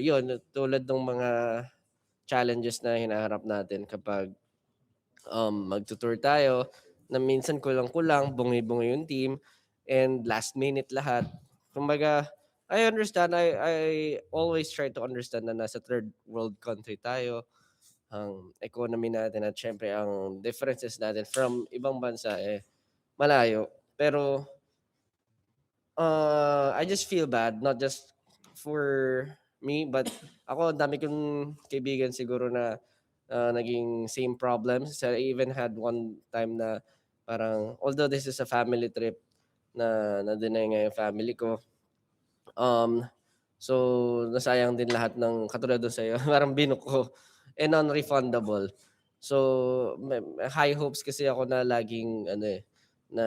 yun, tulad ng mga challenges na hinaharap natin kapag magtutour tayo na minsan kulang-kulang, bungi-bungi yung team and last minute lahat. Kumbaga, I understand. I always try to understand na nasa third world country tayo. Ang economy natin at syempre ang differences natin from ibang bansa malayo. Pero I just feel bad, not just for me, but ako, ang dami kong kaibigan siguro na naging same problems. So, I even had one time na parang, although this is a family trip, na na-deny nga yung family ko. So, nasayang din lahat ng katulad doon sa'yo, parang binook ko and non-refundable. So, high hopes kasi ako na laging na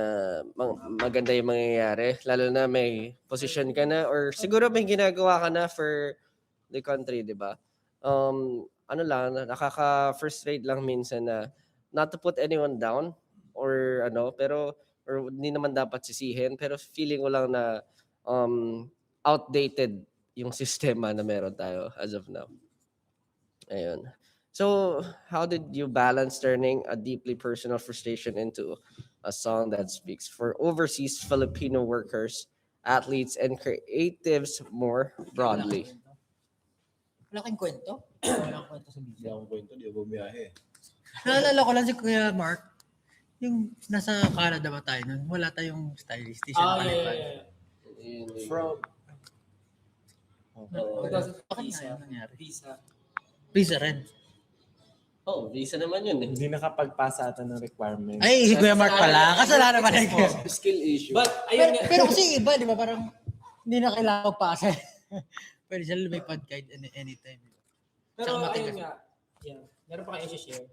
maganda yung mangyayari. Lalo na may position ka na or siguro may ginagawa ka na for the country, di ba? Ano lang, nakaka-frustrate lang minsan na not to put anyone down or pero or hindi naman dapat sisihin, pero feeling ko lang na um, outdated yung sistema na meron tayo as of now. Ayun. So, how did you balance turning a deeply personal frustration into a song that speaks for overseas Filipino workers, athletes, and creatives more broadly? Wala kang kwento? Wala kang kwento sa Hindi video. akong kwento, di ako bumiyahe. Naalala ko lang si Kuya Mark, yung nasa Canada ba tayo nun? Wala tayong stylist. Di siya nakalipad. From... Bakit nga yun nangyari? Visa rin. Oh, visa naman yun eh. Hindi nakapagpasa ata ng requirements. Ay, si Kuya Mark pala. Kasalanan pa rin ko. Skill issue. But ayun nga. Pero kasi iba, di ba? Parang hindi na kailangan pasa. Pwede siya lumipad kahit anytime. Pero Tsaka ayun nga. Yeah. Meron pa kayo i-share.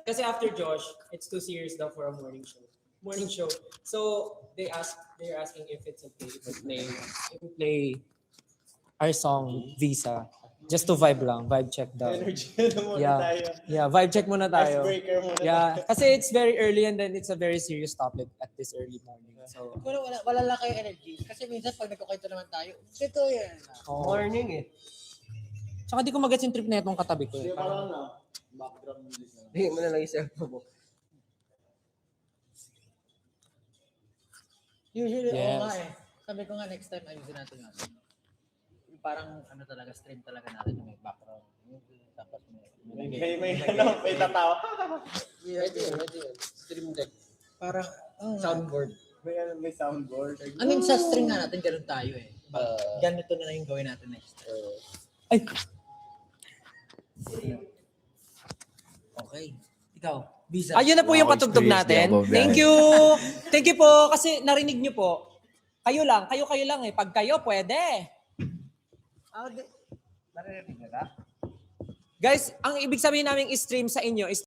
Kasi after Josh, it's too serious daw for a morning show. So they're asking if it's okay if we play our song Visa. Just to vibe lang, vibe check daw. Energy na muna Yeah. tayo. Yeah, vibe check muna tayo. Icebreaker muna Yeah, tayo. kasi it's very early and then it's a very serious topic at this early morning. So, Wala lang kayo energy. Kasi minsan pag nagkukwento naman tayo, ito yan. Morning eh. Tsaka di ko magets yung trip na itong katabi ko. Hindi pa lang na. Background music na. Hindi mo na lang isip mo. Usually, Yes. oo nga eh. Sabi ko nga next time ayusin natin nga. Yung parang talaga, stream talaga natin yung may background. Tapos May tatawa. Pwede yun. Stream deck. parang, Soundboard. May soundboard. I mean, sa string nga natin, ganun tayo eh. Ganito na lang yung gawin natin next time. Ay, Okay. Ikaw, Visa. ayun na po yung Wow, patugtog experience natin. niya, Bob. Thank you. Thank you po kasi narinig nyo po. Kayo lang eh. Pag kayo, pwede. Guys, ang ibig sabihin namin i-stream sa inyo is